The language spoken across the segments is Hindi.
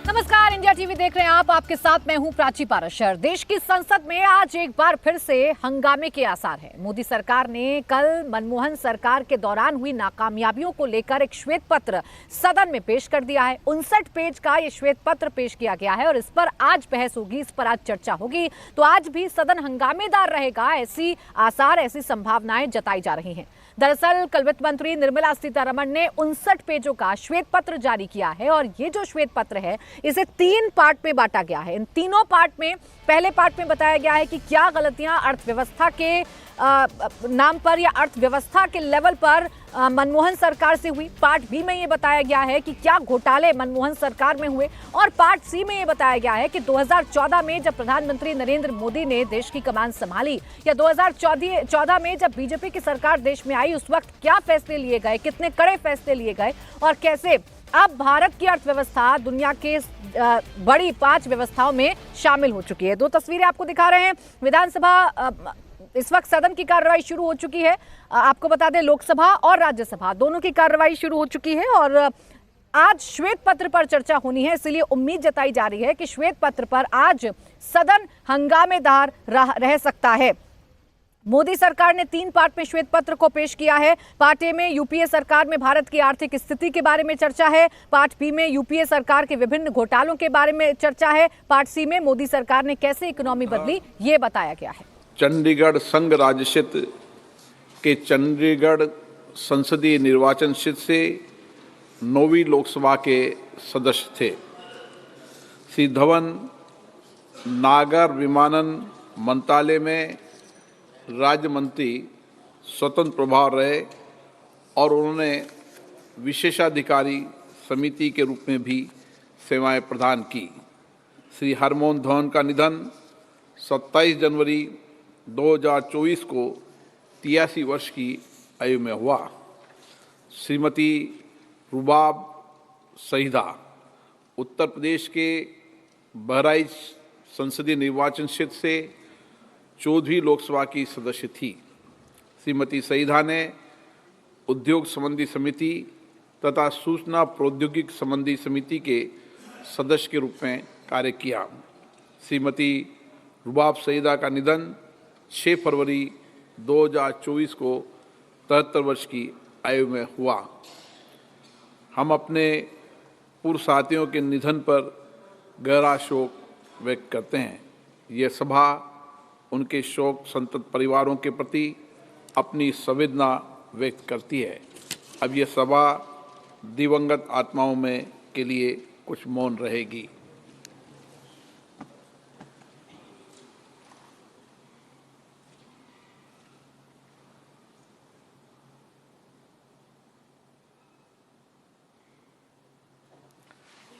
नमस्कार, इंडिया टीवी देख रहे हैं आप। आपके साथ मैं हूं प्राची पाराशर। देश की संसद में आज एक बार फिर से हंगामे के आसार हैं। मोदी सरकार ने कल मनमोहन सरकार के दौरान हुई नाकामयाबियों को लेकर एक श्वेत पत्र सदन में पेश कर दिया है। 59 पेज का ये श्वेत पत्र पेश किया गया है और इस पर आज बहस होगी, इस पर आज चर्चा होगी। तो आज भी सदन हंगामेदार रहेगा, ऐसी आसार, ऐसी संभावनाएं जताई जा रही हैं। दरअसल कल वित्त मंत्री निर्मला सीतारमण ने 59 पेजों का श्वेत पत्र जारी किया है और ये जो श्वेत पत्र है इसे 3 पार्ट में बांटा गया है। इन तीनों पार्ट में पहले पार्ट में बताया गया है कि क्या गलतियां अर्थव्यवस्था के नाम पर या अर्थव्यवस्था के लेवल पर मनमोहन सरकार से हुई। पार्ट बी में ये बताया गया है कि क्या घोटाले मनमोहन सरकार में हुए और पार्ट सी में ये बताया गया है कि 2014 में जब प्रधानमंत्री नरेंद्र मोदी ने देश की कमान संभाली या 2014 में जब बीजेपी की सरकार देश में आई, उस वक्त क्या फैसले लिए गए, कितने कड़े फैसले लिए गए और कैसे अब भारत की अर्थव्यवस्था दुनिया के बड़ी 5 व्यवस्थाओं में शामिल हो चुकी है। 2 तस्वीरें आपको दिखा रहे हैं। विधानसभा इस वक्त सदन की कार्रवाई शुरू हो चुकी है। आपको बता दें, लोकसभा और राज्यसभा दोनों की कार्रवाई शुरू हो चुकी है और आज श्वेत पत्र पर चर्चा होनी है। इसलिए उम्मीद जताई जा रही है कि श्वेत पत्र पर आज सदन हंगामेदार रह सकता है। मोदी सरकार ने 3 पार्ट में श्वेत पत्र को पेश किया है। पार्ट ए में यूपीए सरकार में भारत की आर्थिक स्थिति के बारे में चर्चा है। पार्ट बी में यूपीए सरकार के विभिन्न घोटालों के बारे में चर्चा है। पार्ट सी में मोदी सरकार ने कैसे इकोनॉमी बदली, ये बताया गया है। चंडीगढ़ संघ राज्य क्षेत्र के चंडीगढ़ संसदीय निर्वाचन क्षेत्र से 9वीं लोकसभा के सदस्य थे। श्री धवन नागर विमानन मंत्रालय में राज्य मंत्री स्वतंत्र प्रभार रहे और उन्होंने विशेषाधिकारी समिति के रूप में भी सेवाएं प्रदान की। श्री हरमोहन धवन का निधन 27 जनवरी 2024 को 83 वर्ष की आयु में हुआ। श्रीमती रुबाब सईदा उत्तर प्रदेश के बहराइच संसदीय निर्वाचन क्षेत्र से 14वीं लोकसभा की सदस्य थी। श्रीमती सईदा ने उद्योग संबंधी समिति तथा सूचना प्रौद्योगिकी संबंधी समिति के सदस्य के रूप में कार्य किया। श्रीमती रुबाब सईदा का निधन 6 फरवरी 2024 को 73 वर्ष की आयु में हुआ। हम अपने पूर्व साथियों के निधन पर गहरा शोक व्यक्त करते हैं। ये सभा उनके शोक संतप्त परिवारों के प्रति अपनी संवेदना व्यक्त करती है। अब ये सभा दिवंगत आत्माओं में के लिए कुछ मौन रहेगी।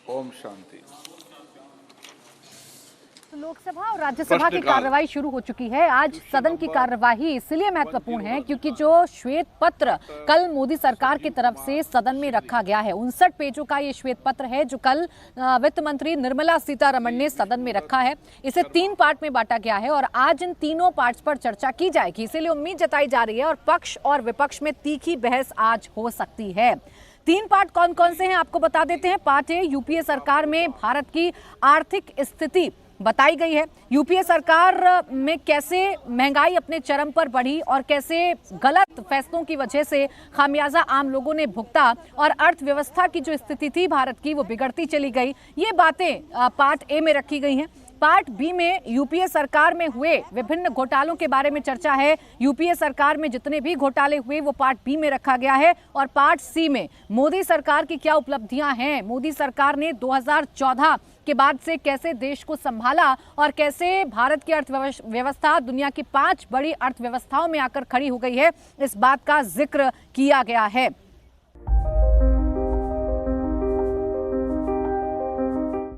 ओम शांति। लोकसभा और राज्यसभा की कार्रवाई शुरू हो चुकी है। आज सदन की कार्यवाही इसलिए महत्वपूर्ण है क्योंकि जो श्वेत पत्र कल मोदी सरकार की तरफ से सदन में रखा गया है, 59 पेजों का ये श्वेत पत्र है जो कल वित्त मंत्री निर्मला सीतारमण ने सदन में रखा है। इसे 3 पार्ट में बांटा गया है और आज इन तीनों पार्ट्स पर चर्चा की जाएगी। इसीलिए उम्मीद जताई जा रही है और पक्ष और विपक्ष में तीखी बहस आज हो सकती है। 3 पार्ट कौन कौन से हैं आपको बता देते हैं। पार्ट ए, यूपीए सरकार में भारत की आर्थिक स्थिति बताई गई है। यूपीए सरकार में कैसे महंगाई अपने चरम पर बढ़ी और कैसे गलत फैसलों की वजह से खामियाजा आम लोगों ने भुगता और अर्थव्यवस्था की जो स्थिति थी भारत की वो बिगड़ती चली गई। ये बातें पार्ट ए में रखी गई हैं। पार्ट बी में यूपीए सरकार में हुए विभिन्न घोटालों के बारे में चर्चा है। यूपीए सरकार में जितने भी घोटाले हुए वो पार्ट बी में रखा गया है। और पार्ट सी में मोदी सरकार की क्या उपलब्धियां हैं, मोदी सरकार ने 2014 के बाद से कैसे देश को संभाला और कैसे भारत की अर्थव्यवस्था दुनिया की 5 बड़ी अर्थव्यवस्थाओं में आकर खड़ी हो गई है, इस बात का जिक्र किया गया है।